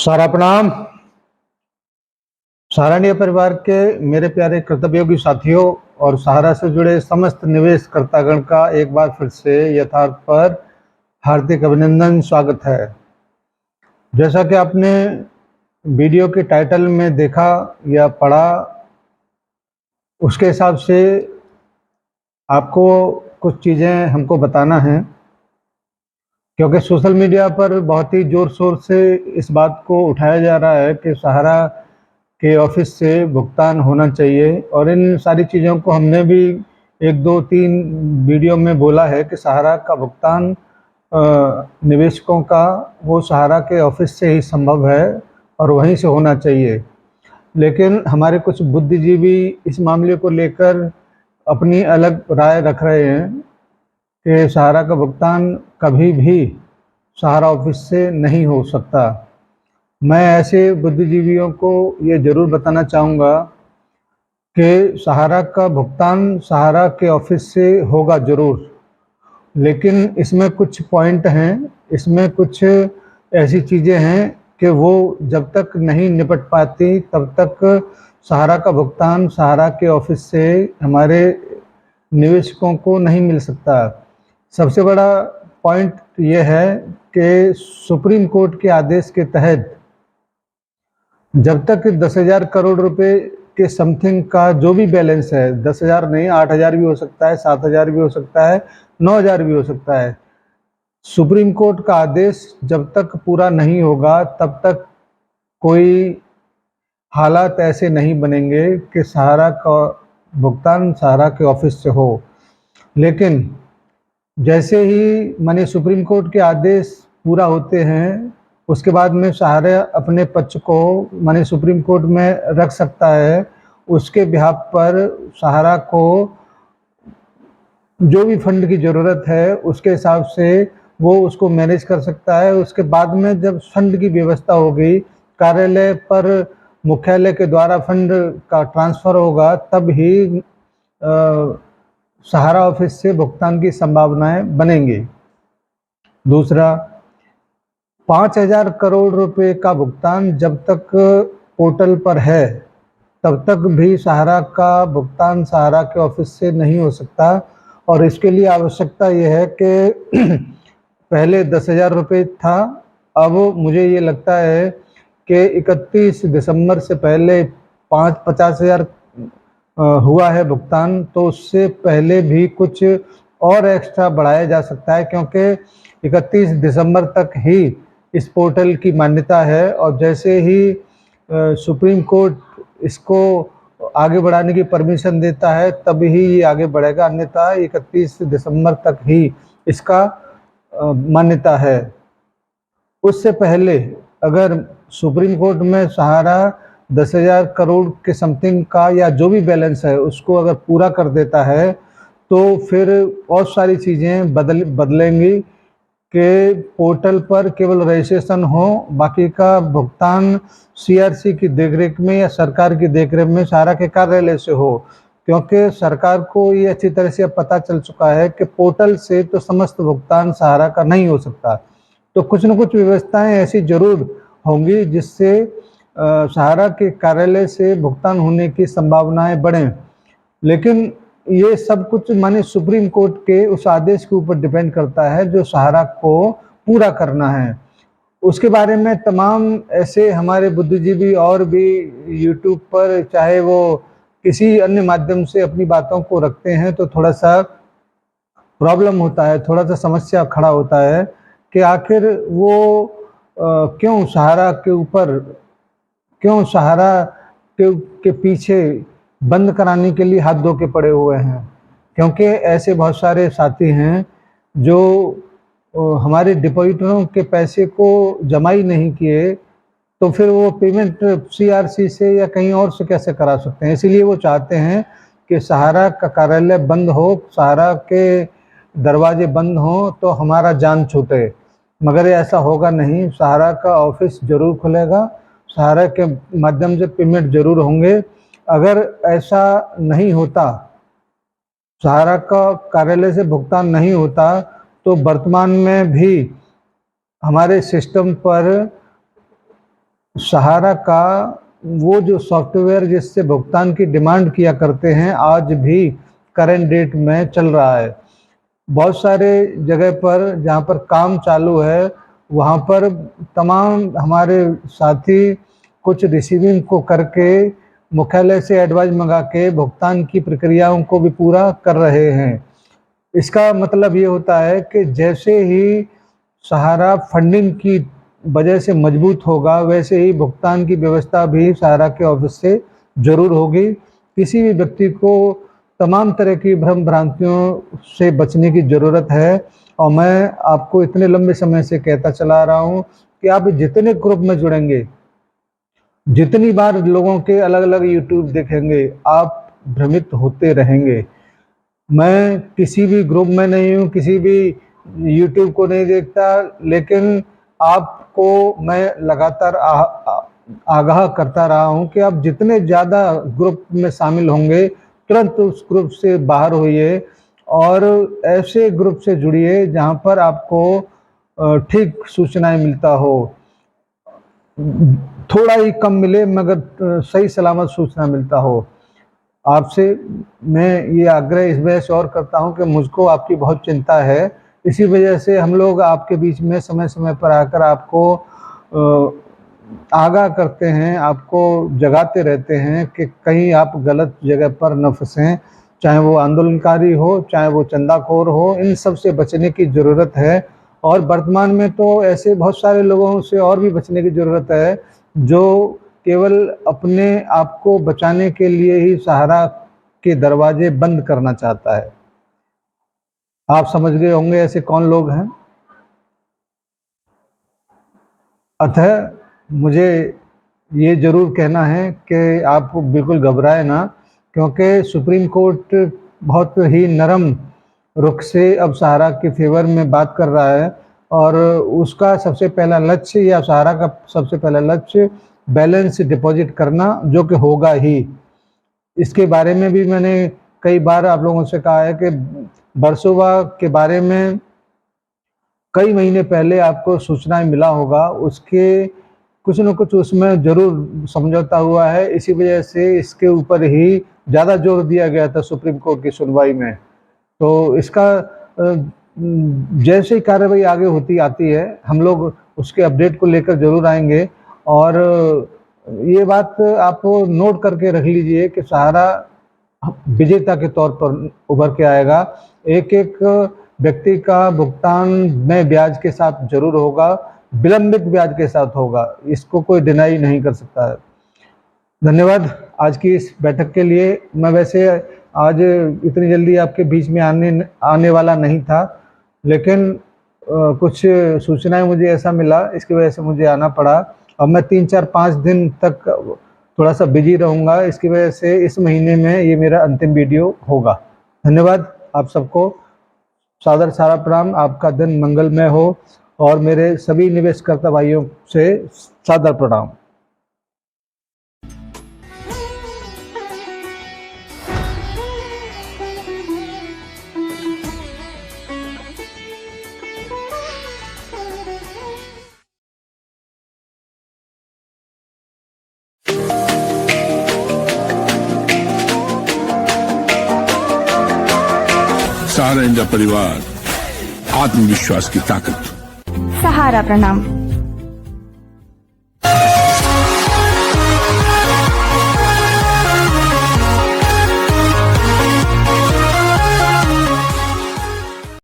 सारा प्रणाम। सहारणीय परिवार के मेरे प्यारे कर्तव्योगी साथियों और सहारा से जुड़े समस्त निवेश कर्तागण का एक बार फिर से यथार्थ पर हार्दिक अभिनंदन, स्वागत है। जैसा कि आपने वीडियो के टाइटल में देखा या पढ़ा, उसके हिसाब से आपको कुछ चीज़ें हमको बताना है, क्योंकि सोशल मीडिया पर बहुत ही ज़ोर शोर से इस बात को उठाया जा रहा है कि सहारा के ऑफिस से भुगतान होना चाहिए। और इन सारी चीज़ों को हमने भी 1, 2, 3 वीडियो में बोला है कि सहारा का भुगतान निवेशकों का वो सहारा के ऑफिस से ही संभव है और वहीं से होना चाहिए। लेकिन हमारे कुछ बुद्धिजीवी इस मामले को लेकर अपनी अलग राय रख रहे हैं कि सहारा का भुगतान कभी भी सहारा ऑफिस से नहीं हो सकता। मैं ऐसे बुद्धिजीवियों को ये ज़रूर बताना चाहूँगा कि सहारा का भुगतान सहारा के ऑफिस से होगा ज़रूर, लेकिन इसमें कुछ पॉइंट हैं, इसमें कुछ ऐसी चीज़ें हैं कि वो जब तक नहीं निपट पाती तब तक सहारा का भुगतान सहारा के ऑफिस से हमारे निवेशकों को नहीं मिल सकता। सबसे बड़ा पॉइंट ये है कि सुप्रीम कोर्ट के आदेश के तहत जब तक 10,000 करोड़ रुपए के समथिंग का जो भी बैलेंस है, 10,000 नहीं, 8,000 भी हो सकता है, 7,000 भी हो सकता है, 9,000 भी हो सकता है, सुप्रीम कोर्ट का आदेश जब तक पूरा नहीं होगा तब तक कोई हालात ऐसे नहीं बनेंगे कि सहारा का भुगतान सहारा के ऑफिस से हो। लेकिन जैसे ही माने सुप्रीम कोर्ट के आदेश पूरा होते हैं, उसके बाद में सहारा अपने पक्ष को माने सुप्रीम कोर्ट में रख सकता है। उसके बिहाफ पर सहारा को जो भी फंड की ज़रूरत है उसके हिसाब से वो उसको मैनेज कर सकता है। उसके बाद में जब फंड की व्यवस्था हो गई, कार्यालय पर मुख्यालय के द्वारा फंड का ट्रांसफ़र होगा, तब ही सहारा ऑफिस से भुगतान की संभावनाएं बनेंगी। दूसरा, 5,000 करोड़ रुपए का भुगतान जब तक पोर्टल पर है तब तक भी सहारा का भुगतान सहारा के ऑफिस से नहीं हो सकता। और इसके लिए आवश्यकता यह है कि पहले 10,000 रुपये था, अब मुझे ये लगता है कि 31 दिसंबर से पहले 50,000 हुआ है भुगतान, तो उससे पहले भी कुछ और एक्स्ट्रा बढ़ाया जा सकता है, क्योंकि 31 दिसंबर तक ही इस पोर्टल की मान्यता है। और जैसे ही सुप्रीम कोर्ट इसको आगे बढ़ाने की परमिशन देता है तब ही ये आगे बढ़ेगा, अन्यथा 31 दिसंबर तक ही इसका मान्यता है। उससे पहले अगर सुप्रीम कोर्ट में सहारा 10,000 करोड़ के समथिंग का या जो भी बैलेंस है उसको अगर पूरा कर देता है तो फिर बहुत सारी चीज़ें बदलेंगी कि पोर्टल पर केवल रजिस्ट्रेशन हो, बाकी का भुगतान सीआरसी की देखरेख में या सरकार की देखरेख में सहारा के कार्यालय से हो। क्योंकि सरकार को ये अच्छी तरह से अब पता चल चुका है कि पोर्टल से तो समस्त भुगतान सहारा का नहीं हो सकता, तो कुछ न कुछ व्यवस्थाएं ऐसी जरूर होंगी जिससे सहारा के कार्यालय से भुगतान होने की संभावनाएं बढ़ें। लेकिन ये सब कुछ माने सुप्रीम कोर्ट के उस आदेश के ऊपर डिपेंड करता है जो सहारा को पूरा करना है। उसके बारे में तमाम ऐसे हमारे बुद्धिजीवी और भी यूट्यूब पर चाहे वो किसी अन्य माध्यम से अपनी बातों को रखते हैं, तो थोड़ा सा प्रॉब्लम होता है, थोड़ा सा समस्या खड़ा होता है कि आखिर वो क्यों सहारा के ऊपर, क्यों सहारा के पीछे बंद कराने के लिए हाथ धो के पड़े हुए हैं। क्योंकि ऐसे बहुत सारे साथी हैं जो हमारे डिपॉजिटरों के पैसे को जमा ही नहीं किए, तो फिर वो पेमेंट सीआरसी से या कहीं और से कैसे करा सकते हैं। इसीलिए वो चाहते हैं कि सहारा का कार्यालय बंद हो, सहारा के दरवाजे बंद हों तो हमारा जान छूटे, मगर ऐसा होगा नहीं। सहारा का ऑफिस ज़रूर खुलेगा, सहारा के माध्यम से पेमेंट ज़रूर होंगे। अगर ऐसा नहीं होता, सहारा का कार्यालय से भुगतान नहीं होता, तो वर्तमान में भी हमारे सिस्टम पर सहारा का वो जो सॉफ्टवेयर जिससे भुगतान की डिमांड किया करते हैं, आज भी करंट डेट में चल रहा है। बहुत सारे जगह पर जहाँ पर काम चालू है, वहाँ पर तमाम हमारे साथी कुछ रिसीविंग को करके मुख्यालय से एडवाइस मंगा के भुगतान की प्रक्रियाओं को भी पूरा कर रहे हैं। इसका मतलब ये होता है कि जैसे ही सहारा फंडिंग की वजह से मजबूत होगा, वैसे ही भुगतान की व्यवस्था भी सहारा के ऑफिस से जरूर होगी। किसी भी व्यक्ति को तमाम तरह की भ्रम भ्रांतियों से बचने की ज़रूरत है। और मैं आपको इतने लंबे समय से कहता चला रहा हूँ कि आप जितने ग्रुप में जुड़ेंगे, जितनी बार लोगों के अलग अलग यूट्यूब देखेंगे, आप भ्रमित होते रहेंगे। मैं किसी भी ग्रुप में नहीं हूँ, किसी भी यूट्यूब को नहीं देखता, लेकिन आपको मैं लगातार आगाह करता रहा हूँ कि आप जितने ज़्यादा ग्रुप में शामिल होंगे, तुरंत उस ग्रुप से बाहर होइए और ऐसे ग्रुप से जुड़िए जहाँ पर आपको ठीक सूचनाएं मिलता हो। थोड़ा ही कम मिले मगर सही सलामत सूचना मिलता हो। आपसे मैं ये आग्रह इस वजह से और करता हूँ कि मुझको आपकी बहुत चिंता है। इसी वजह से हम लोग आपके बीच में समय समय पर आकर आपको आगाह करते हैं, आपको जगाते रहते हैं कि कहीं आप गलत जगह पर न फंसें। चाहे वो आंदोलनकारी हो, चाहे वो चंदाखोर हो, इन सब से बचने की ज़रूरत है। और वर्तमान में तो ऐसे बहुत सारे लोगों से और भी बचने की ज़रूरत है जो केवल अपने आप को बचाने के लिए ही सहारा के दरवाजे बंद करना चाहता है। आप समझ गए होंगे ऐसे कौन लोग हैं। अतः मुझे ये ज़रूर कहना है कि आप बिल्कुल घबराए ना, क्योंकि सुप्रीम कोर्ट बहुत ही नरम रुख से अब सहारा के फेवर में बात कर रहा है और उसका सबसे पहला लक्ष्य या सहारा का सबसे पहला लक्ष्य बैलेंस डिपॉजिट करना, जो कि होगा ही। इसके बारे में भी मैंने कई बार आप लोगों से कहा है कि वर्सोवा के बारे में कई महीने पहले आपको सूचनाएं मिला होगा, उसके कुछ न कुछ उसमें ज़रूर समझौता हुआ है। इसी वजह से इसके ऊपर ही ज़्यादा जोर दिया गया था सुप्रीम कोर्ट की सुनवाई में। तो इसका जैसे ही कार्रवाई आगे होती आती है, हम लोग उसके अपडेट को लेकर ज़रूर आएंगे। और ये बात आप नोट करके रख लीजिए कि सहारा विजेता के तौर पर उभर के आएगा। एक एक व्यक्ति का भुगतान नए ब्याज के साथ जरूर होगा, विलंबित ब्याज के साथ होगा, इसको कोई डिनाई नहीं कर सकता है। धन्यवाद आज की इस बैठक के लिए। मैं वैसे आज इतनी जल्दी आपके बीच में आने वाला नहीं था, लेकिन कुछ सूचनाएं मुझे ऐसा मिला, इसकी वजह से मुझे आना पड़ा। अब मैं 3-4-5 दिन तक थोड़ा सा बिजी रहूँगा, इसकी वजह से इस महीने में ये मेरा अंतिम वीडियो होगा। धन्यवाद आप सबको, सादर सारा प्रणाम, आपका दिन मंगलमय हो और मेरे सभी निवेशकर्ता भाइयों से सादर प्रणाम। सहारा इंडिया परिवार, आत्मविश्वास की ताकत। सहारा प्रणाम।